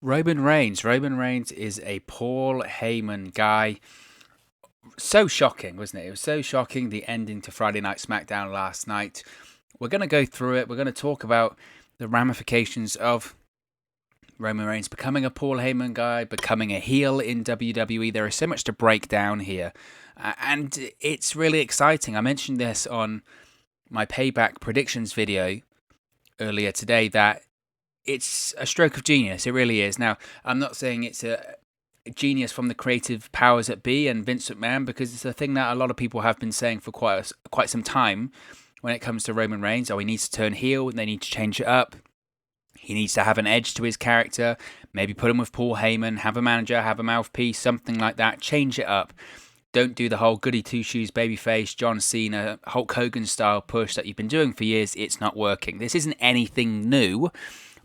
Roman Reigns. Roman Reigns is a Paul Heyman guy. So shocking, wasn't it? It was so shocking, the ending to Friday Night SmackDown last night. We're going to go through it. We're going to talk about the ramifications of Roman Reigns becoming a Paul Heyman guy, becoming a heel in WWE. There is so much to break down here. And it's really exciting. I mentioned this on my Payback predictions video earlier today, that it's a stroke of genius. It really is. Now, I'm not saying it's a genius from the creative powers that be and Vince McMahon, because it's a thing that a lot of people have been saying for quite some time when it comes to Roman Reigns. Oh, he needs to turn heel, and they need to change it up. He needs to have an edge to his character. Maybe put him with Paul Heyman, have a manager, have a mouthpiece, something like that. Change it up. Don't do the whole goody two-shoes babyface, John Cena, Hulk Hogan style push that you've been doing for years. It's not working. This isn't anything new,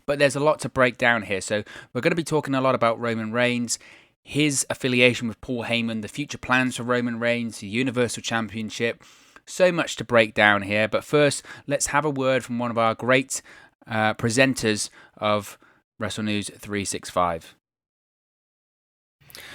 but there's a lot to break down here. So we're going to be talking a lot about Roman Reigns, his affiliation with Paul Heyman, the future plans for Roman Reigns, the Universal Championship. So much to break down here. But first, let's have a word from one of our great presenters of WrestleNews 365.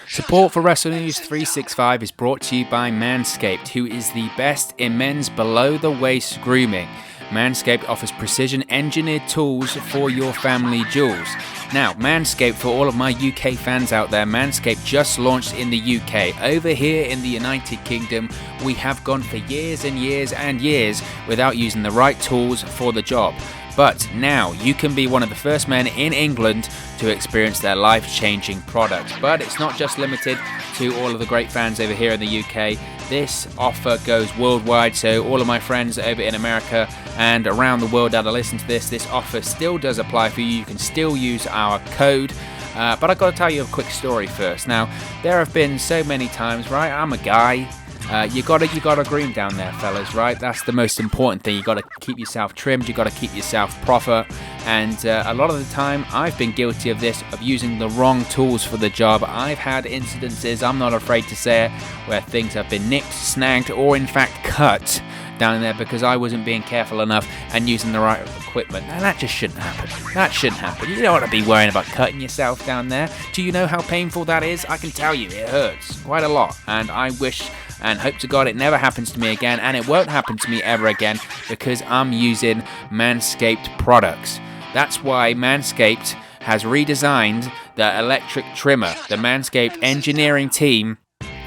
Support for WrestleNews 365 is brought to you by Manscaped, who is the best in men's below-the-waist grooming. Manscaped offers precision-engineered tools for your family jewels. Now, Manscaped, for all of my UK fans out there, Manscaped just launched in the UK. Over here in the United Kingdom, we have gone for years and years and years without using the right tools for the job. But now you can be one of the first men in England to experience their life-changing product. But it's not just limited to all of the great fans over here in the UK. This offer goes worldwide, so all of my friends over in America and around the world that are listening to this offer still does apply for you. You can still use our code. But I've got to tell you a quick story first. Now, there have been so many times, right? I'm a guy. You gotta groom down there, fellas, right? That's the most important thing. You gotta keep yourself trimmed. You gotta keep yourself proper. And a lot of the time, I've been guilty of this, of using the wrong tools for the job. I've had incidences, I'm not afraid to say it, where things have been nipped, snagged, or in fact cut down there because I wasn't being careful enough and using the right equipment. Now that just shouldn't happen. That shouldn't happen. You don't want to be worrying about cutting yourself down there. Do you know how painful that is? I can tell you, it hurts quite a lot. And I wish and hope to God it never happens to me again, and it won't happen to me ever again because I'm using Manscaped products. That's why Manscaped has redesigned the electric trimmer. The Manscaped engineering team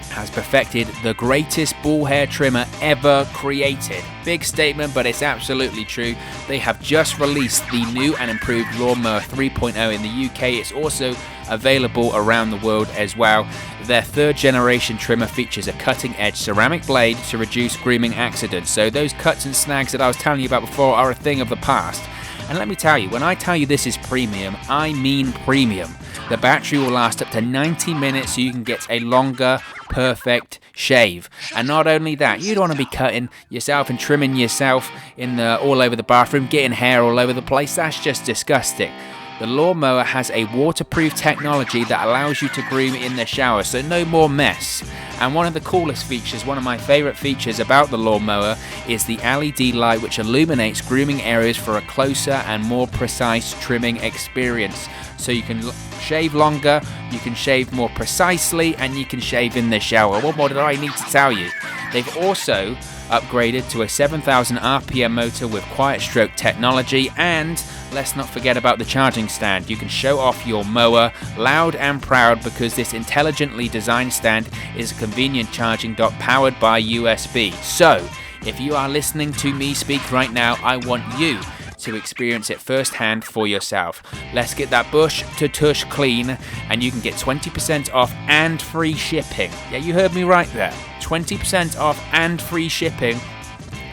has perfected the greatest ball hair trimmer ever created. Big statement, but it's absolutely true. They have just released the new and improved Lawnmower 3.0 in the UK. It's also available around the world as well. Their third generation trimmer features a cutting edge ceramic blade to reduce grooming accidents. So those cuts and snags that I was telling you about before are a thing of the past. And let me tell you, when I tell you this is premium, I mean premium. The battery will last up to 90 minutes so you can get a longer, perfect shave. And not only that, you don't want to be cutting yourself and trimming yourself all over the bathroom, getting hair all over the place. That's just disgusting. The lawnmower has a waterproof technology that allows you to groom in the shower, so no more mess. And one of the coolest features, one of my favorite features about the lawnmower, is the LED light which illuminates grooming areas for a closer and more precise trimming experience. So you can shave longer, you can shave more precisely, and you can shave in the shower. What more did I need to tell you? They've also upgraded to a 7,000 RPM motor with quiet stroke technology, and let's not forget about the charging stand. You can show off your mower loud and proud because this intelligently designed stand is a convenient charging dock powered by USB. So, if you are listening to me speak right now, I want you to experience it firsthand for yourself. Let's get that bush to tush clean, and you can get 20% off and free shipping. Yeah, you heard me right there. 20% off and free shipping.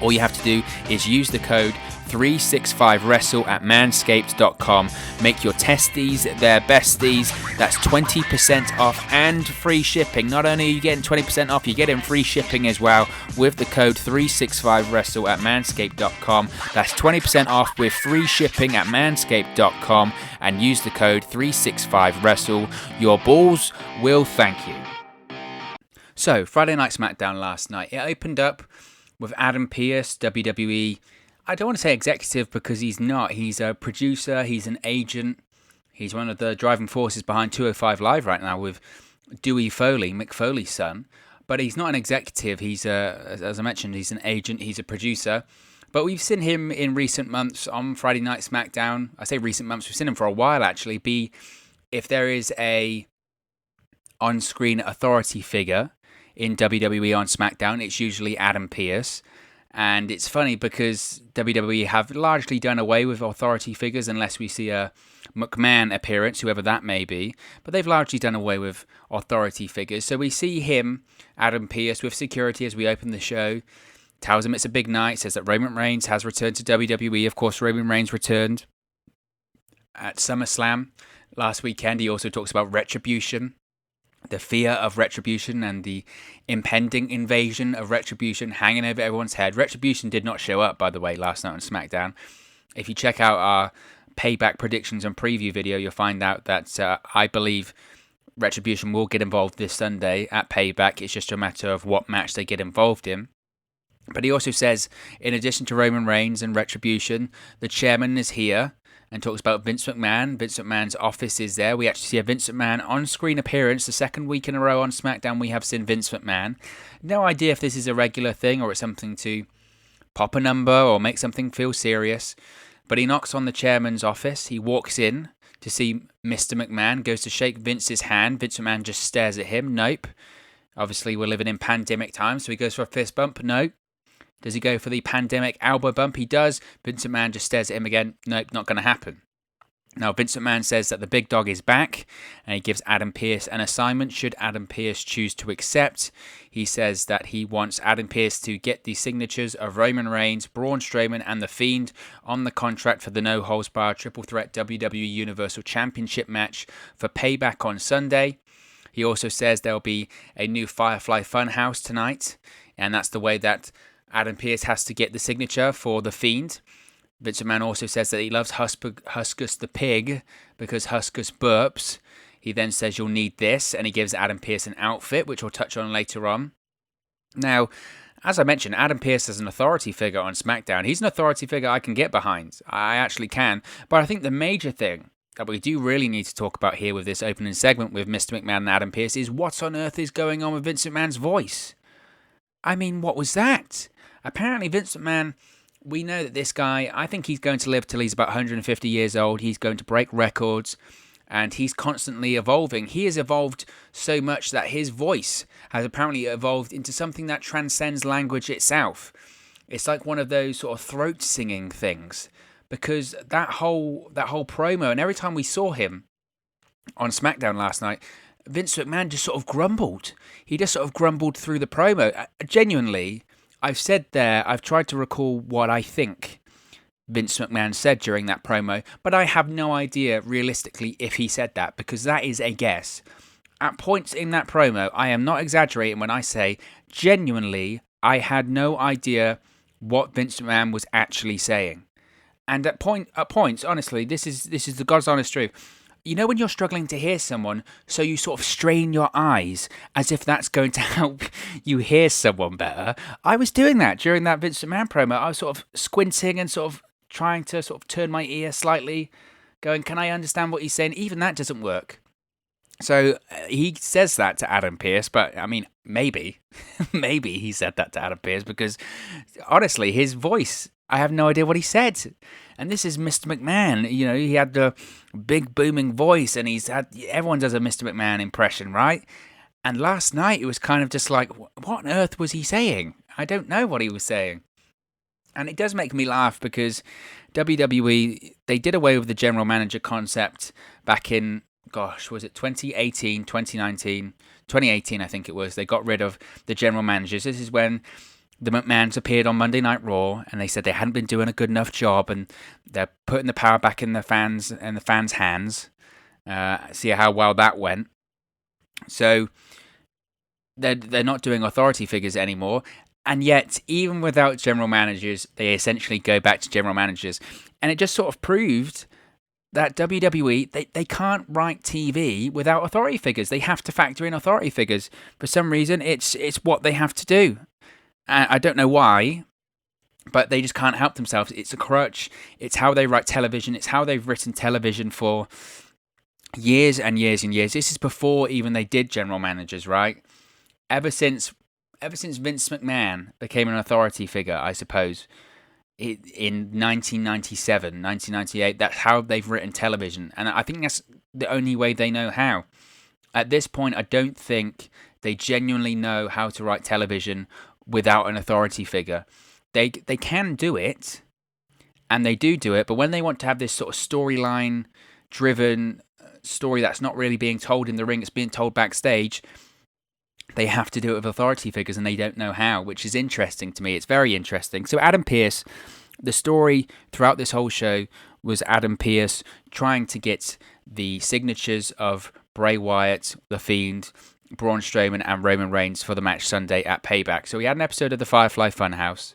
All you have to do is use the code 365wrestle at manscaped.com. Make your testes their besties. That's 20% off and free shipping. Not only are you getting 20% off, you're getting free shipping as well with the code 365wrestle at manscaped.com. That's 20% off with free shipping at manscaped.com, and use the code 365wrestle. Your balls will thank you. So, Friday Night SmackDown last night. It opened up with Adam Pearce, WWE. I don't want to say executive because he's not. He's a producer, he's an agent, He's one of the driving forces behind 205 Live right now with Dewey Foley, Mick Foley's son. But he's not an executive. He's as I mentioned, he's an agent. He's a producer. But we've seen him in recent months on Friday Night SmackDown. I say recent months. We've seen him for a while, actually. If there is a on-screen authority figure in WWE on SmackDown, it's usually Adam Pearce. And it's funny because WWE have largely done away with authority figures unless we see a McMahon appearance, whoever that may be. But they've largely done away with authority figures. So we see him, Adam Pearce, with security as we open the show. Tells him it's a big night, says that Roman Reigns has returned to WWE. Of course, Roman Reigns returned at SummerSlam last weekend. He also talks about retribution, the fear of retribution and the impending invasion of retribution hanging over everyone's head. Retribution did not show up, by the way, last night on SmackDown. If you check out our Payback predictions and preview video, you'll find out that I believe Retribution will get involved this Sunday at Payback. It's just a matter of what match they get involved in. But he also says, in addition to Roman Reigns and Retribution, the chairman is here and talks about Vince McMahon. Vince McMahon's office is there. We actually see a Vince McMahon on-screen appearance. The second week in a row on SmackDown, we have seen Vince McMahon. No idea if this is a regular thing or it's something to pop a number or make something feel serious. But he knocks on the chairman's office. He walks in to see Mr. McMahon, goes to shake Vince's hand. Vince McMahon just stares at him. Nope. Obviously, we're living in pandemic times, so he goes for a fist bump. No. Does he go for the pandemic elbow bump? He does. Vince McMahon just stares at him again. Nope, not going to happen. Now, Vince McMahon says that the big dog is back, and he gives Adam Pearce an assignment should Adam Pearce choose to accept. He says that he wants Adam Pearce to get the signatures of Roman Reigns, Braun Strowman, and The Fiend on the contract for the no-holds-barred triple threat WWE Universal Championship match for Payback on Sunday. He also says there'll be a new Firefly Funhouse tonight, and that's the way that Adam Pearce has to get the signature for The Fiend. Vince McMahon also says that he loves Huskus the pig because Huskus burps. He then says you'll need this, and he gives Adam Pearce an outfit, which we'll touch on later on. Now, as I mentioned, Adam Pearce is an authority figure on SmackDown. He's an authority figure I can get behind. I actually can. But I think the major thing that we do really need to talk about here with this opening segment with Mr. McMahon and Adam Pearce is what on earth is going on with Vince McMahon's voice. I mean, what was that? Apparently, Vince McMahon, we know that this guy, I think he's going to live till he's about 150 years old. He's going to break records, and he's constantly evolving. He has evolved so much that his voice has apparently evolved into something that transcends language itself. It's like one of those sort of throat singing things, because that whole promo, and every time we saw him on SmackDown last night, Vince McMahon just sort of grumbled. He just sort of grumbled through the promo. Genuinely, I've tried to recall what I think Vince McMahon said during that promo, but I have no idea realistically if he said that, because that is a guess. At points in that promo, I am not exaggerating when I say, genuinely, I had no idea what Vince McMahon was actually saying. And at points, honestly, this is the God's honest truth. You know when you're struggling to hear someone, so you sort of strain your eyes as if that's going to help you hear someone better? I was doing that during that Vince McMahon promo. I was sort of squinting and sort of trying to sort of turn my ear slightly, going, can I understand what he's saying? Even that doesn't work. So he says that to Adam Pearce, but I mean, maybe he said that to Adam Pearce because honestly, his voice, I have no idea what he said. And this is Mr. McMahon. You know, he had the big booming voice, and everyone does a Mr. McMahon impression, right? And last night it was kind of just like, what on earth was he saying? I don't know what he was saying. And it does make me laugh because WWE, they did away with the general manager concept back in, was it 2018, 2019? 2018, I think it was. They got rid of the general managers. This is when the McMahons appeared on Monday Night Raw, and they said they hadn't been doing a good enough job, and they're putting the power back in the fans' hands. See how well that went. So they're not doing authority figures anymore, and yet even without general managers, they essentially go back to general managers, and it just sort of proved that WWE, they can't write TV without authority figures. They have to factor in authority figures. For some reason, it's what they have to do. I don't know why, but they just can't help themselves. It's a crutch. It's how they write television. It's how they've written television for years and years and years. This is before even they did general managers, right? Ever since Vince McMahon became an authority figure, I suppose, in 1997, 1998, that's how they've written television. And I think that's the only way they know how. At this point, I don't think they genuinely know how to write television without an authority figure. They can do it, and they do it, but when they want to have this sort of storyline driven story that's not really being told in the ring, it's being told backstage, they have to do it with authority figures, and they don't know how, which is interesting to me. It's very interesting. So Adam Pearce, the story throughout this whole show was Adam Pearce trying to get the signatures of Bray Wyatt, The Fiend, Braun Strowman, and Roman Reigns for the match Sunday at Payback. So we had an episode of the Firefly Funhouse,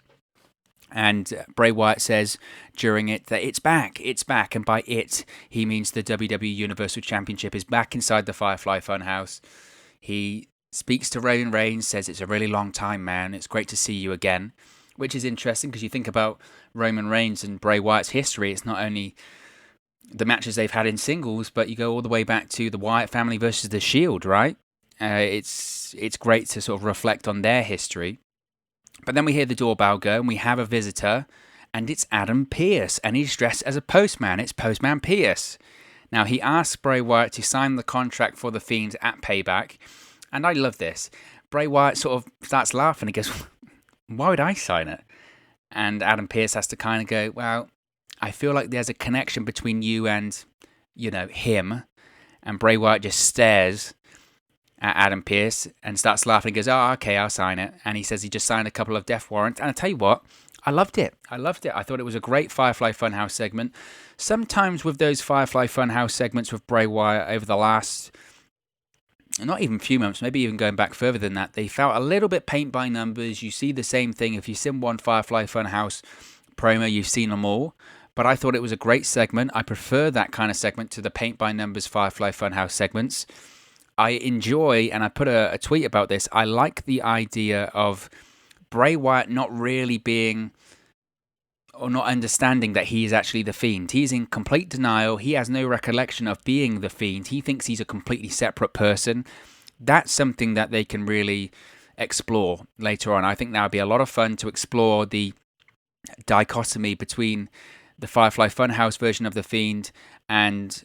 and Bray Wyatt says during it that it's back, and by it, he means the WWE Universal Championship is back inside the Firefly Funhouse. He speaks to Roman Reigns, says it's a really long time, man, it's great to see you again, which is interesting because you think about Roman Reigns and Bray Wyatt's history, it's not only the matches they've had in singles, but you go all the way back to the Wyatt family versus the Shield, right? It's great to sort of reflect on their history. But then we hear the doorbell go, and we have a visitor, and it's Adam Pearce, and he's dressed as a postman. It's Postman Pearce. Now, he asks Bray Wyatt to sign the contract for The Fiend at Payback, and I love this. Bray Wyatt sort of starts laughing. He goes, why would I sign it? And Adam Pearce has to kind of go, well, I feel like there's a connection between you and, him. And Bray Wyatt just stares at Adam Pearce and starts laughing and goes, oh, okay, I'll sign it. And he says he just signed a couple of death warrants. And I tell you what, I loved it. I thought it was a great Firefly Funhouse segment. Sometimes with those Firefly Funhouse segments with Bray Wyatt over the last, not even few months, maybe even going back further than that, they felt a little bit paint by numbers. You see the same thing. If you've seen one Firefly Funhouse promo, you've seen them all. But I thought it was a great segment. I prefer that kind of segment to the paint by numbers Firefly Funhouse segments. I enjoy, and I put a tweet about this, I like the idea of Bray Wyatt not really being, or not understanding that he is actually the Fiend. He's in complete denial. He has no recollection of being the Fiend. He thinks he's a completely separate person. That's something that they can really explore later on. I think that would be a lot of fun to explore the dichotomy between the Firefly Funhouse version of the Fiend and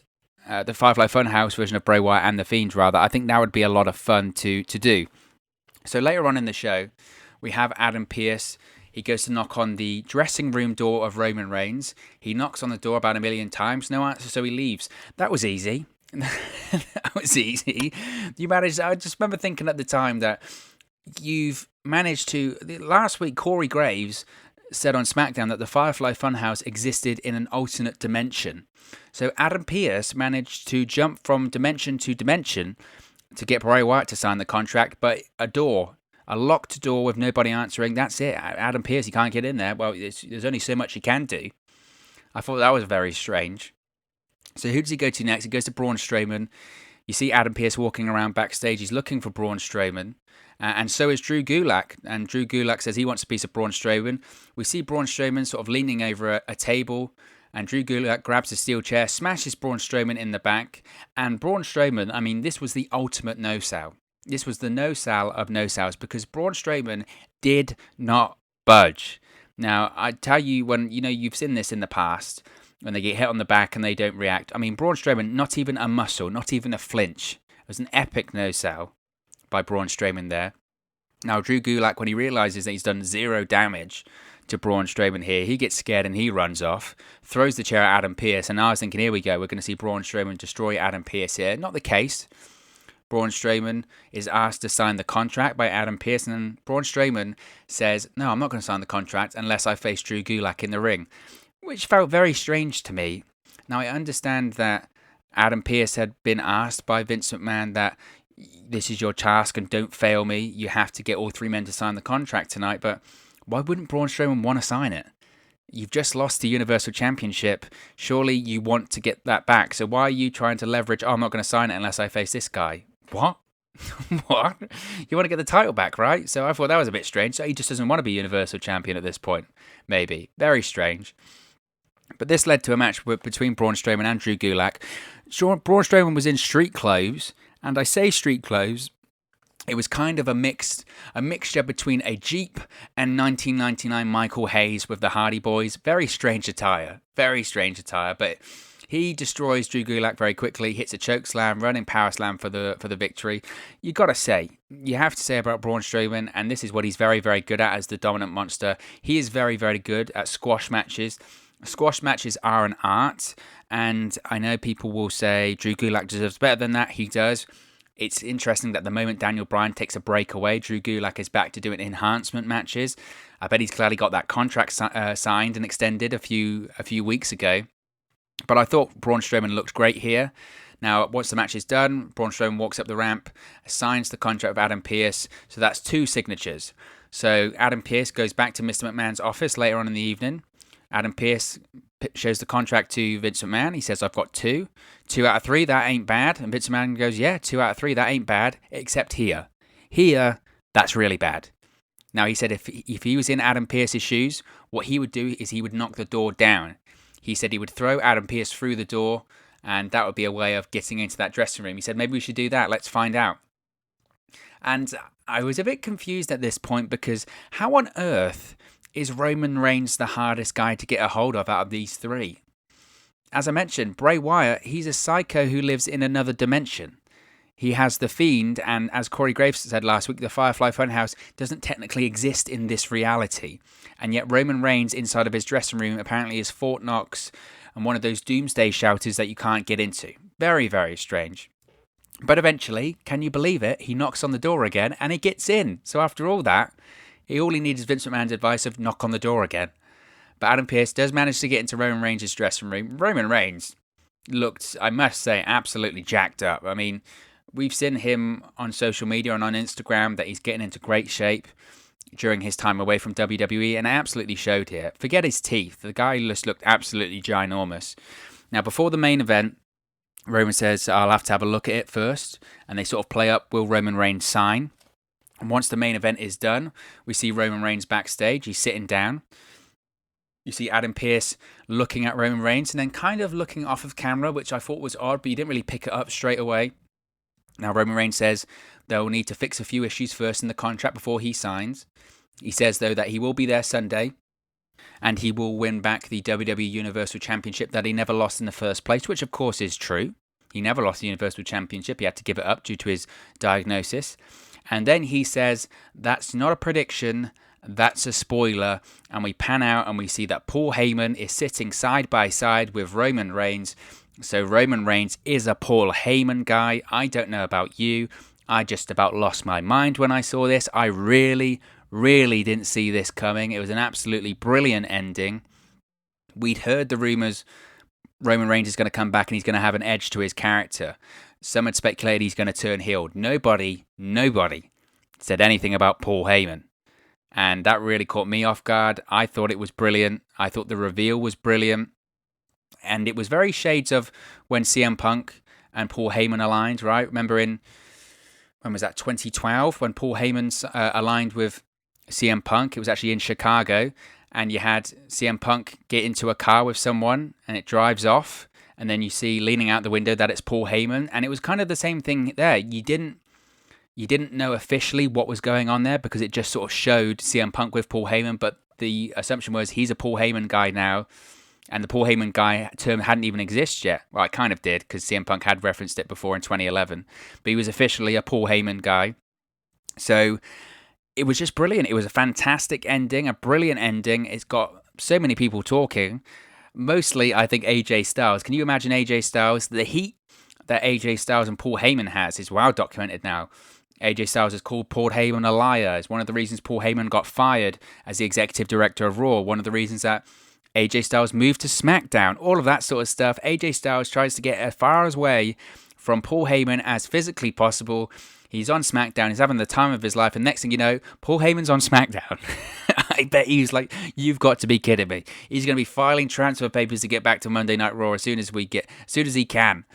the Firefly Funhouse version of Bray Wyatt and The Fiend, rather. I think that would be a lot of fun to do. So later on in the show, we have Adam Pearce. He goes to knock on the dressing room door of Roman Reigns. He knocks on the door about 1 million times. No answer, so he leaves. That was easy. That was easy. I just remember thinking at the time that you've managed to... Last week, Corey Graves said on SmackDown that the Firefly Funhouse existed in an alternate dimension. So Adam Pearce managed to jump from dimension to dimension to get Bray Wyatt to sign the contract, but a locked door with nobody answering, that's it. Adam Pearce, he can't get in there. Well, there's only so much he can do. I thought that was very strange. So who does he go to next? He goes to Braun Strowman. You see Adam Pearce walking around backstage. He's looking for Braun Strowman. And so is Drew Gulak. And Drew Gulak says he wants a piece of Braun Strowman. We see Braun Strowman sort of leaning over a table. And Drew Gulak grabs a steel chair, smashes Braun Strowman in the back. And Braun Strowman, this was the ultimate no-sell. This was the no-sell of no-sells because Braun Strowman did not budge. Now, I tell you, when you've seen this in the past, when they get hit on the back and they don't react. Braun Strowman, not even a muscle, not even a flinch. It was an epic no-sell by Braun Strowman there. Now, Drew Gulak, when he realizes that he's done 0 damage to Braun Strowman here, he gets scared and he runs off, throws the chair at Adam Pearce, and I was thinking, here we go, we're going to see Braun Strowman destroy Adam Pearce here. Not the case. Braun Strowman is asked to sign the contract by Adam Pearce, and Braun Strowman says, no, I'm not going to sign the contract unless I face Drew Gulak in the ring, which felt very strange to me. Now, I understand that Adam Pearce had been asked by Vince McMahon that this is your task and don't fail me. You have to get all 3 men to sign the contract tonight, but why wouldn't Braun Strowman want to sign it? You've just lost the Universal Championship. Surely you want to get that back. So why are you trying to leverage, I'm not going to sign it unless I face this guy? What? What? You want to get the title back, right? So I thought that was a bit strange. So he just doesn't want to be Universal Champion at this point. Maybe. Very strange. But this led to a match between Braun Strowman and Drew Gulak. Braun Strowman was in street clothes, and I say street clothes. It was kind of a mixture between a Jeep and 1999 Michael Hayes with the Hardy Boys. Very strange attire, but he destroys Drew Gulak very quickly, hits a choke slam, running power slam for the victory. You have to say about Braun Strowman, and this is what he's very, very good at as the dominant monster. He is very, very good at squash matches. Squash matches are an art, and I know people will say Drew Gulak deserves better than that. He does. It's interesting that the moment Daniel Bryan takes a break away, Drew Gulak is back to doing enhancement matches. I bet he's clearly got that contract signed and extended a few weeks ago. But I thought Braun Strowman looked great here. Now, once the match is done, Braun Strowman walks up the ramp, signs the contract with Adam Pearce. So that's 2 signatures. So Adam Pearce goes back to Mr. McMahon's office later on in the evening. Adam Pearce shows the contract to Vince McMahon. He says, I've got 2. 2 out of 3, that ain't bad. And Vince McMahon goes, yeah, 2 out of 3, that ain't bad, except here. Here, that's really bad. Now, he said if he was in Adam Pearce's shoes, what he would do is he would knock the door down. He said he would throw Adam Pearce through the door, and that would be a way of getting into that dressing room. He said, maybe we should do that. Let's find out. And I was a bit confused at this point because how on earth is Roman Reigns the hardest guy to get a hold of out of these 3? As I mentioned, Bray Wyatt, he's a psycho who lives in another dimension. He has the Fiend, and as Corey Graves said last week, the Firefly Funhouse doesn't technically exist in this reality. And yet Roman Reigns, inside of his dressing room, apparently is Fort Knox and one of those doomsday shouters that you can't get into. Very, very strange. But eventually, can you believe it, he knocks on the door again and he gets in. So after all that, all he needs is Vince McMahon's advice of knock on the door again. But Adam Pearce does manage to get into Roman Reigns' dressing room. Roman Reigns looked, I must say, absolutely jacked up. I mean, we've seen him on social media and on Instagram that he's getting into great shape during his time away from WWE, and it absolutely showed here. Forget his teeth. The guy just looked absolutely ginormous. Now, before the main event, Roman says, I'll have to have a look at it first. And they sort of play up, will Roman Reigns sign? And once the main event is done, we see Roman Reigns backstage. He's sitting down. You see Adam Pearce looking at Roman Reigns and then kind of looking off of camera, which I thought was odd, but he didn't really pick it up straight away. Now, Roman Reigns says they'll need to fix a few issues first in the contract before he signs. He says, though, that he will be there Sunday and he will win back the WWE Universal Championship that he never lost in the first place, which, of course, is true. He never lost the Universal Championship. He had to give it up due to his diagnosis. And then he says, that's not a prediction, that's a spoiler. And we pan out and we see that Paul Heyman is sitting side by side with Roman Reigns. So Roman Reigns is a Paul Heyman guy. I don't know about you. I just about lost my mind when I saw this. I really didn't see this coming. It was an absolutely brilliant ending. We'd heard the rumours Roman Reigns is going to come back and he's going to have an edge to his character. Some had speculated he's going to turn heel. Nobody said anything about Paul Heyman. And that really caught me off guard. I thought it was brilliant. I thought the reveal was brilliant. And it was very shades of when CM Punk and Paul Heyman aligned, right? Remember when was that, 2012? When Paul Heyman aligned with CM Punk. It was actually in Chicago. And you had CM Punk get into a car with someone and it drives off. And then you see leaning out the window that it's Paul Heyman. And it was kind of the same thing there. You didn't know officially what was going on there because it just sort of showed CM Punk with Paul Heyman. But the assumption was he's a Paul Heyman guy now. And the Paul Heyman guy term hadn't even existed yet. Well, it kind of did because CM Punk had referenced it before in 2011. But he was officially a Paul Heyman guy. So it was just brilliant. It was a fantastic ending, a brilliant ending. It's got so many people talking. Mostly, I think, AJ Styles. Can you imagine AJ Styles? The heat that AJ Styles and Paul Heyman has is well documented now. AJ Styles has called Paul Heyman a liar. It's one of the reasons Paul Heyman got fired as the executive director of Raw. One of the reasons that AJ Styles moved to SmackDown. All of that sort of stuff. AJ Styles tries to get as far away from Paul Heyman as physically possible. He's on SmackDown. He's having the time of his life. And next thing you know, Paul Heyman's on SmackDown. I bet he was like, you've got to be kidding me. He's going to be filing transfer papers to get back to Monday Night Raw as soon as he can.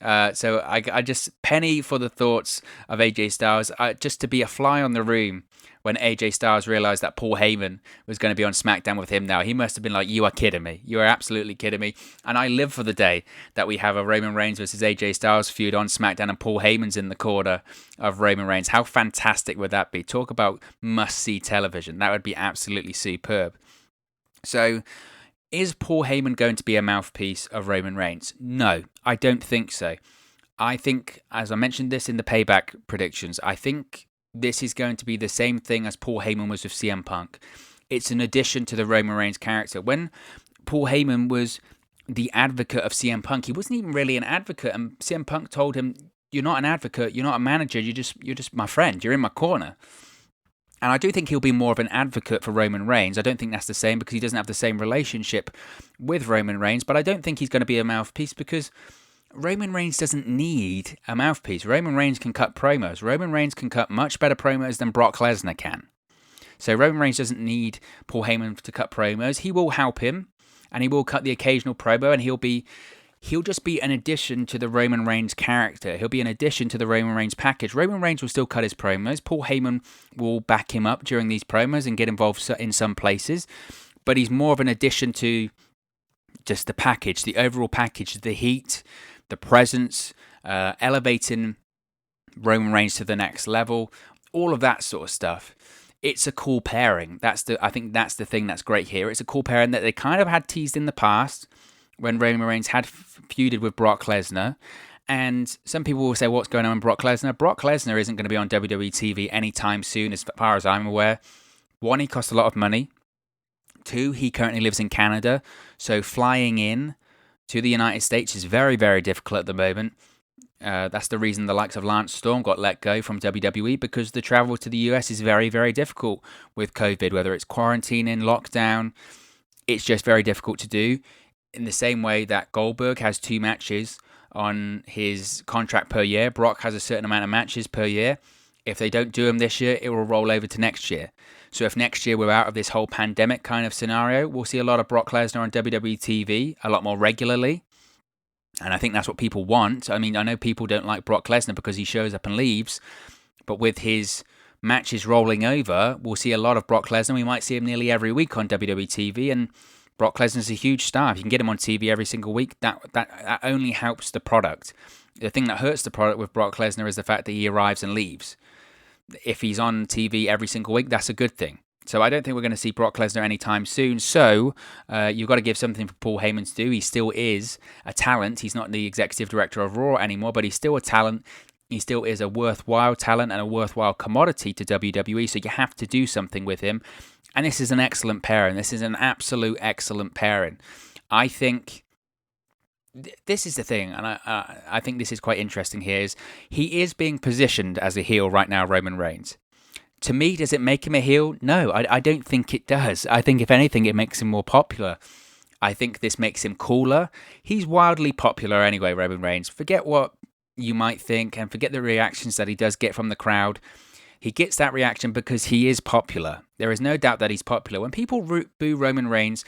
So I just penny for the thoughts of AJ Styles, just to be a fly on the room when AJ Styles realized that Paul Heyman was going to be on SmackDown with him now. He must have been like, you are kidding me. You are absolutely kidding me. And I live for the day that we have a Roman Reigns versus AJ Styles feud on SmackDown and Paul Heyman's in the corner of Roman Reigns. How fantastic would that be? Talk about must-see television. That would be absolutely superb. So, is Paul Heyman going to be a mouthpiece of Roman Reigns? No, I don't think so. I think, as I mentioned this in the Payback predictions, I think this is going to be the same thing as Paul Heyman was with CM Punk. It's an addition to the Roman Reigns character. When Paul Heyman was the advocate of CM Punk, he wasn't even really an advocate, and CM Punk told him, "You're not an advocate. You're not a manager. You're just my friend. You're in my corner." And I do think he'll be more of an advocate for Roman Reigns. I don't think that's the same because he doesn't have the same relationship with Roman Reigns. But I don't think he's going to be a mouthpiece because Roman Reigns doesn't need a mouthpiece. Roman Reigns can cut promos. Roman Reigns can cut much better promos than Brock Lesnar can. So Roman Reigns doesn't need Paul Heyman to cut promos. He will help him, and he will cut the occasional promo, and he'll just be an addition to the Roman Reigns character. He'll be an addition to the Roman Reigns package. Roman Reigns will still cut his promos. Paul Heyman will back him up during these promos and get involved in some places, but he's more of an addition to just the package, the overall package, the heat, the presence, elevating Roman Reigns to the next level, all of that sort of stuff. It's a cool pairing. I think that's the thing that's great here. It's a cool pairing that they kind of had teased in the past when Roman Reigns had feuded with Brock Lesnar. And some people will say, what's going on with Brock Lesnar? Brock Lesnar isn't going to be on WWE TV anytime soon, as far as I'm aware. One, he costs a lot of money. Two, he currently lives in Canada. So flying in to the United States is very, very difficult at the moment. That's the reason the likes of Lance Storm got let go from WWE, because the travel to the US is very, very difficult with COVID, whether it's quarantining, lockdown. It's just very difficult to do. In the same way that Goldberg has 2 matches on his contract per year, Brock has a certain amount of matches per year. If they don't do them this year, it will roll over to next year. So if next year we're out of this whole pandemic kind of scenario, we'll see a lot of Brock Lesnar on WWE TV a lot more regularly. And I think that's what people want. I mean, I know people don't like Brock Lesnar because he shows up and leaves, but with his matches rolling over, we'll see a lot of Brock Lesnar. We might see him nearly every week on WWE TV, and Brock Lesnar's a huge star. If you can get him on TV every single week, that only helps the product. The thing that hurts the product with Brock Lesnar is the fact that he arrives and leaves. If he's on TV every single week, that's a good thing. So I don't think we're going to see Brock Lesnar anytime soon. So you've got to give something for Paul Heyman to do. He still is a talent. He's not the executive director of Raw anymore, but he's still a talent. He still is a worthwhile talent and a worthwhile commodity to WWE. So you have to do something with him. And this is an excellent pairing. This is an absolute excellent pairing. I think this is the thing, and I think this is quite interesting here, is he is being positioned as a heel right now, Roman Reigns. To me, does it make him a heel? No, I don't think it does. I think, if anything, it makes him more popular. I think this makes him cooler. He's wildly popular anyway, Roman Reigns. Forget what you might think, and forget the reactions that he does get from the crowd. He gets that reaction because he is popular. There is no doubt that he's popular. When people boo Roman Reigns,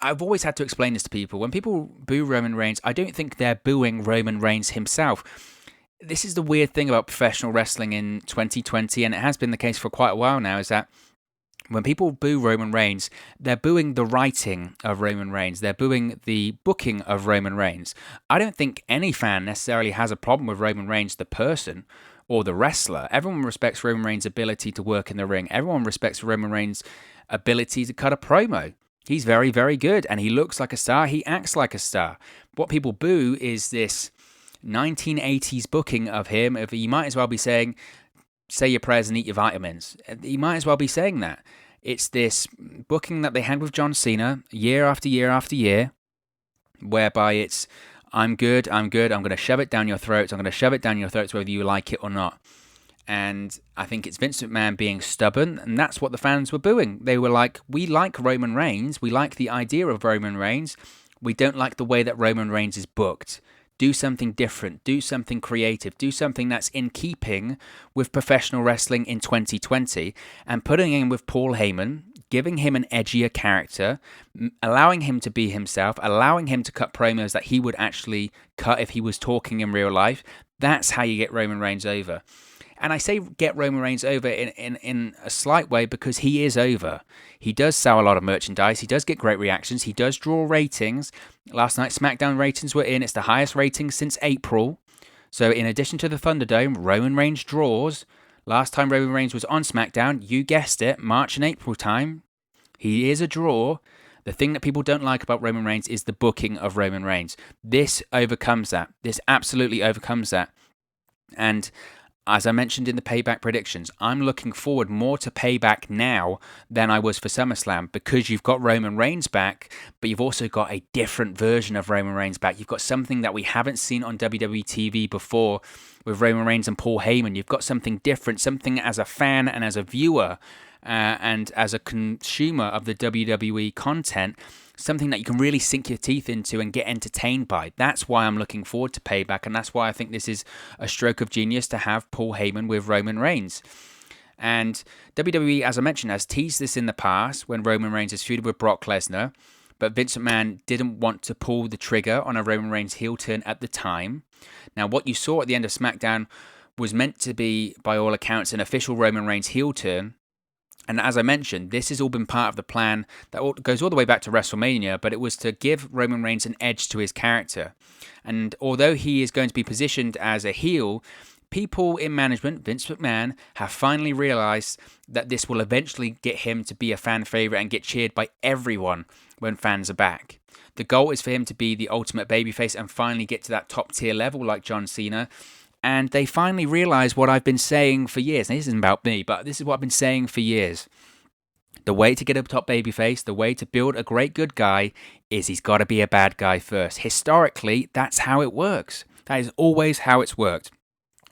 I've always had to explain this to people. When people boo Roman Reigns, I don't think they're booing Roman Reigns himself. This is the weird thing about professional wrestling in 2020, and it has been the case for quite a while now, is that when people boo Roman Reigns, they're booing the writing of Roman Reigns. They're booing the booking of Roman Reigns. I don't think any fan necessarily has a problem with Roman Reigns, the person, or the wrestler. Everyone respects Roman Reigns' ability to work in the ring. Everyone respects Roman Reigns' ability to cut a promo. He's very, very good, and he looks like a star. He acts like a star. What people boo is this 1980s booking of him. If he might as well be saying, say your prayers and eat your vitamins. He might as well be saying that. It's this booking that they had with John Cena year after year after year, whereby it's, I'm good, I'm going to shove it down your throats, whether you like it or not. And I think it's Vince McMahon being stubborn, and that's what the fans were booing. They were like, we like Roman Reigns, we like the idea of Roman Reigns, we don't like the way that Roman Reigns is booked. Do something different, do something creative, do something that's in keeping with professional wrestling in 2020. And putting in with Paul Heyman giving him an edgier character, allowing him to be himself, allowing him to cut promos that he would actually cut if he was talking in real life. That's how you get Roman Reigns over. And I say get Roman Reigns over in a slight way because he is over. He does sell a lot of merchandise. He does get great reactions. He does draw ratings. Last night, SmackDown ratings were in. It's the highest ratings since April. So in addition to the Thunderdome, Roman Reigns draws. Last time Roman Reigns was on SmackDown, you guessed it, March and April time. He is a draw. The thing that people don't like about Roman Reigns is the booking of Roman Reigns. This overcomes that. This absolutely overcomes that. And as I mentioned in the Payback predictions, I'm looking forward more to Payback now than I was for SummerSlam because you've got Roman Reigns back, but you've also got a different version of Roman Reigns back. You've got something that we haven't seen on WWE TV before with Roman Reigns and Paul Heyman. You've got something different, something as a fan and as a viewer and as a consumer of the WWE content, something that you can really sink your teeth into and get entertained by. That's why I'm looking forward to Payback, and that's why I think this is a stroke of genius to have Paul Heyman with Roman Reigns. And WWE, as I mentioned, has teased this in the past when Roman Reigns has feuded with Brock Lesnar, but Vince McMahon didn't want to pull the trigger on a Roman Reigns heel turn at the time. Now, what you saw at the end of SmackDown was meant to be, by all accounts, an official Roman Reigns heel turn. And as I mentioned, this has all been part of the plan that goes all the way back to WrestleMania, but it was to give Roman Reigns an edge to his character. And although he is going to be positioned as a heel, people in management, Vince McMahon, have finally realized that this will eventually get him to be a fan favorite and get cheered by everyone when fans are back. The goal is for him to be the ultimate babyface and finally get to that top tier level like John Cena. And they finally realized what I've been saying for years. Now, this isn't about me, but this is what I've been saying for years. The way to get a top babyface, the way to build a great good guy, is he's got to be a bad guy first. Historically, that's how it works. That is always how it's worked.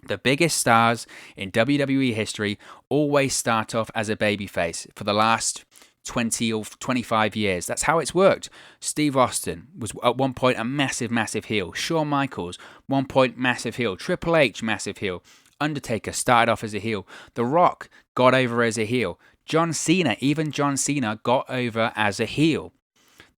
The biggest stars in WWE history always start off as a babyface for the last 20 or 25 years. That's how it's worked. Steve Austin was at one point a massive, massive heel. Shawn Michaels, one point massive heel. Triple H, massive heel. Undertaker started off as a heel. The Rock got over as a heel. John Cena, even John Cena got over as a heel.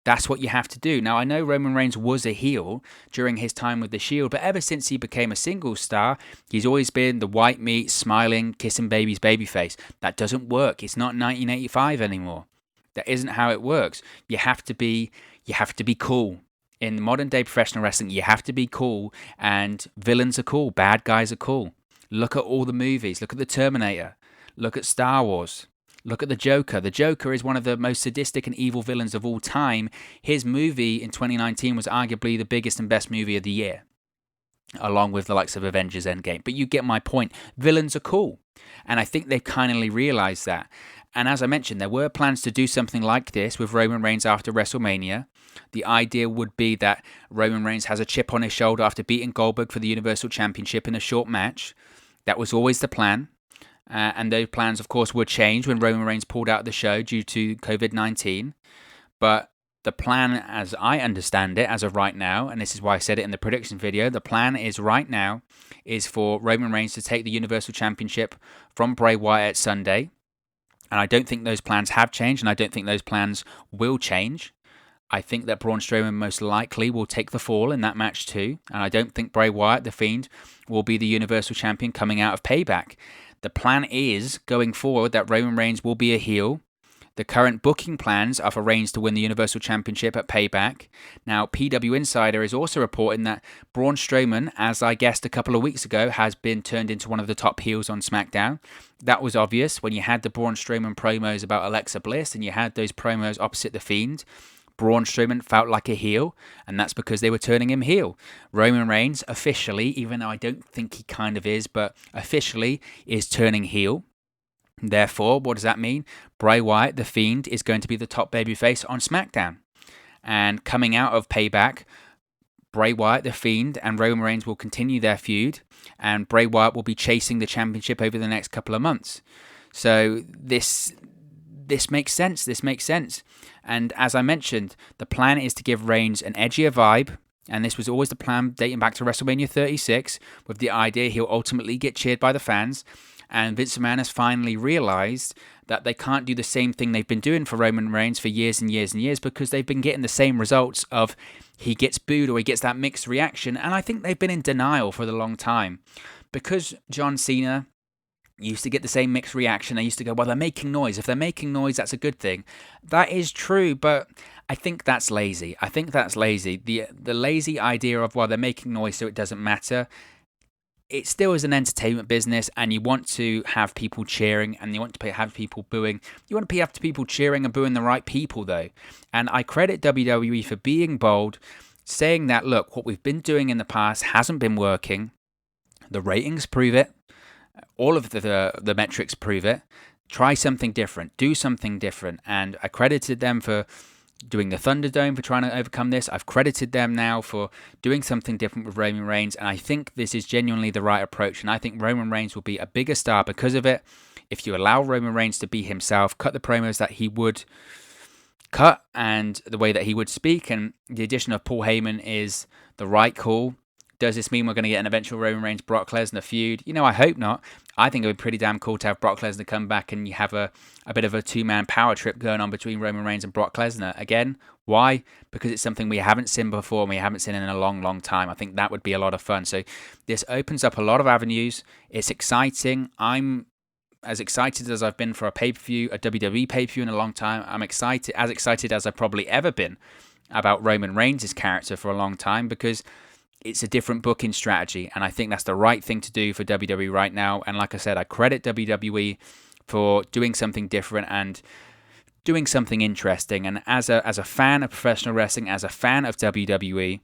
That's what you have to do. Now, I know Roman Reigns was a heel during his time with The Shield, but ever since he became a single star, he's always been the white meat, smiling, kissing babies babyface. That doesn't work. It's not 1985 anymore. That isn't how it works. You have to be cool. In modern day professional wrestling, you have to be cool, and villains are cool, bad guys are cool. Look at all the movies. Look at The Terminator. Look at Star Wars. Look at the Joker. The Joker is one of the most sadistic and evil villains of all time. His movie in 2019 was arguably the biggest and best movie of the year, along with the likes of Avengers Endgame. But you get my point. Villains are cool. And I think they've kindly realized that. And as I mentioned, there were plans to do something like this with Roman Reigns after WrestleMania. The idea would be that Roman Reigns has a chip on his shoulder after beating Goldberg for the Universal Championship in a short match. That was always the plan. And those plans, of course, were changed when Roman Reigns pulled out of the show due to COVID-19. But the plan, as I understand it, as of right now, and this is why I said it in the prediction video, the plan is right now is for Roman Reigns to take the Universal Championship from Bray Wyatt at Sunday. And I don't think those plans have changed, and I don't think those plans will change. I think that Braun Strowman most likely will take the fall in that match too. And I don't think Bray Wyatt, the Fiend, will be the Universal Champion coming out of Payback. The plan is, going forward, that Roman Reigns will be a heel. The current booking plans are for Reigns to win the Universal Championship at Payback. Now, PW Insider is also reporting that Braun Strowman, as I guessed a couple of weeks ago, has been turned into one of the top heels on SmackDown. That was obvious when you had the Braun Strowman promos about Alexa Bliss and you had those promos opposite The Fiend. Braun Strowman felt like a heel, and that's because they were turning him heel. Roman Reigns officially, even though I don't think he kind of is, but officially is turning heel. Therefore, what does that mean? Bray Wyatt, The Fiend, is going to be the top babyface on SmackDown. And coming out of Payback, Bray Wyatt, The Fiend, and Roman Reigns will continue their feud, and Bray Wyatt will be chasing the championship over the next couple of months. So this makes sense. This makes sense. And as I mentioned, the plan is to give Reigns an edgier vibe. And this was always the plan dating back to WrestleMania 36, with the idea he'll ultimately get cheered by the fans. And Vince McMahon has finally realized that they can't do the same thing they've been doing for Roman Reigns for years and years and years, because they've been getting the same results of he gets booed or he gets that mixed reaction. And I think they've been in denial for the long time. Because John Cena used to get the same mixed reaction, they used to go, well, they're making noise. If they're making noise, that's a good thing. That is true, but I think that's lazy. The lazy idea of, well, they're making noise so it doesn't matter. It still is an entertainment business, and you want to have people cheering and you want to have people booing. You want to have people cheering and booing the right people, though. And I credit WWE for being bold, saying that, look, what we've been doing in the past hasn't been working. The ratings prove it. All of the metrics prove it. Try something different. Do something different. And I credited them for doing the Thunderdome, for trying to overcome this. I've credited them now for doing something different with Roman Reigns, and I think this is genuinely the right approach, and I think Roman Reigns will be a bigger star because of it. If you allow Roman Reigns to be himself, cut the promos that he would cut and the way that he would speak, and the addition of Paul Heyman is the right call. Does this mean we're going to get an eventual Roman Reigns-Brock Lesnar feud? I hope not. I think it would be pretty damn cool to have Brock Lesnar come back and you have a bit of a two-man power trip going on between Roman Reigns and Brock Lesnar. Again, why? Because it's something we haven't seen before and we haven't seen in a long, long time. I think that would be a lot of fun. So this opens up a lot of avenues. It's exciting. I'm as excited as I've been for a pay-per-view, a WWE pay-per-view in a long time. I'm excited as I've probably ever been about Roman Reigns' character for a long time, because it's a different booking strategy, and I think that's the right thing to do for WWE right now. And like I said, I credit WWE for doing something different and doing something interesting. And as a fan of professional wrestling, as a fan of WWE,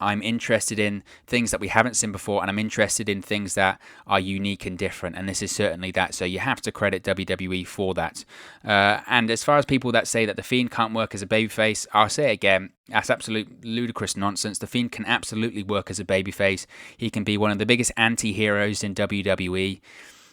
I'm interested in things that we haven't seen before, and I'm interested in things that are unique and different, and this is certainly that. So you have to credit WWE for that. And as far as people that say that The Fiend can't work as a babyface, I'll say it again, that's absolute ludicrous nonsense. The Fiend can absolutely work as a babyface. He can be one of the biggest anti-heroes in WWE.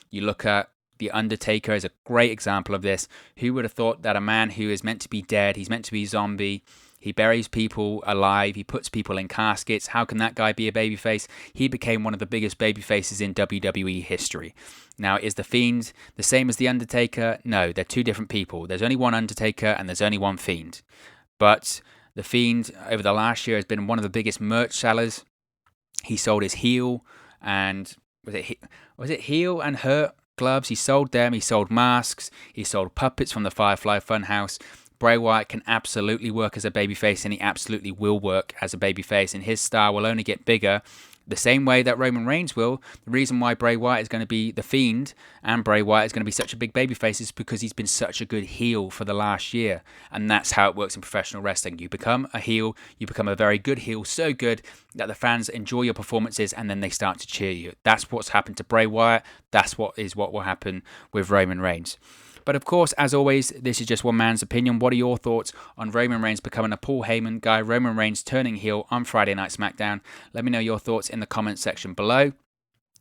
You look at The Undertaker as a great example of this. Who would have thought that a man who is meant to be dead, he's meant to be a zombie, he buries people alive, he puts people in caskets. How can that guy be a babyface? He became one of the biggest babyfaces in WWE history. Now, is The Fiend the same as The Undertaker? No, they're two different people. There's only one Undertaker and there's only one Fiend. But The Fiend, over the last year, has been one of the biggest merch sellers. He sold his heel and... Was it heel and hurt gloves? He sold them. He sold masks. He sold puppets from the Firefly Funhouse. Bray Wyatt can absolutely work as a babyface, and he absolutely will work as a babyface, and his star will only get bigger the same way that Roman Reigns will. The reason why Bray Wyatt is going to be the Fiend and Bray Wyatt is going to be such a big babyface is because he's been such a good heel for the last year, and that's how it works in professional wrestling. You become a heel, you become a very good heel, so good that the fans enjoy your performances, and then they start to cheer you. That's what's happened to Bray Wyatt. That's what will happen with Roman Reigns. But of course, as always, this is just one man's opinion. What are your thoughts on Roman Reigns becoming a Paul Heyman guy, Roman Reigns turning heel on Friday Night SmackDown? Let me know your thoughts in the comments section below.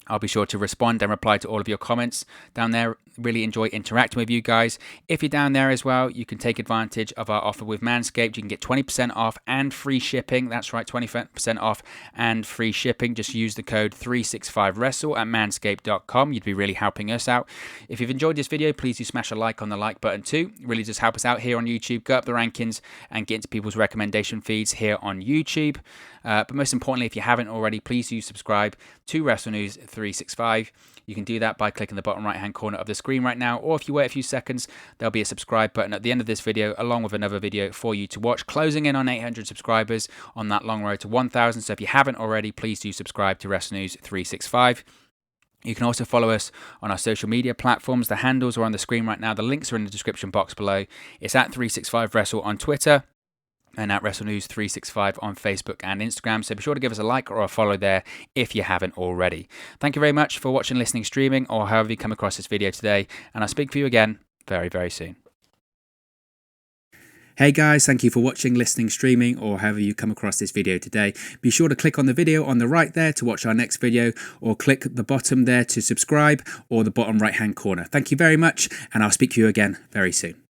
I'll be sure to respond and reply to all of your comments down there. Really enjoy interacting with you guys. If you're down there as well, you can take advantage of our offer with Manscaped. You can get 20% off and free shipping. That's right, 20% off and free shipping. Just use the code 365WRESTLE at manscaped.com. You'd be really helping us out. If you've enjoyed this video, please do smash a like on the like button too. It really does help us out here on YouTube. Go up the rankings and get into people's recommendation feeds here on YouTube. But most importantly, if you haven't already, please do subscribe to Wrestle News 365. You can do that by clicking the bottom right hand corner of the screen right now, or if you wait a few seconds, there'll be a subscribe button at the end of this video along with another video for you to watch. Closing in on 800 subscribers on that long road to 1,000, so if you haven't already, please do subscribe to Wrestle News 365. You can also follow us on our social media platforms. The handles are on the screen right now. The links are in the description box below. It's at 365Wrestle on Twitter and at Wrestle News 365 on Facebook and Instagram. So be sure to give us a like or a follow there if you haven't already. Thank you very much for watching, listening, streaming, or however you come across this video today. And I'll speak to you again very, very soon. Hey guys, thank you for watching, listening, streaming, or however you come across this video today. Be sure to click on the video on the right there to watch our next video, or click the bottom there to subscribe, or the bottom right hand corner. Thank you very much, and I'll speak to you again very soon.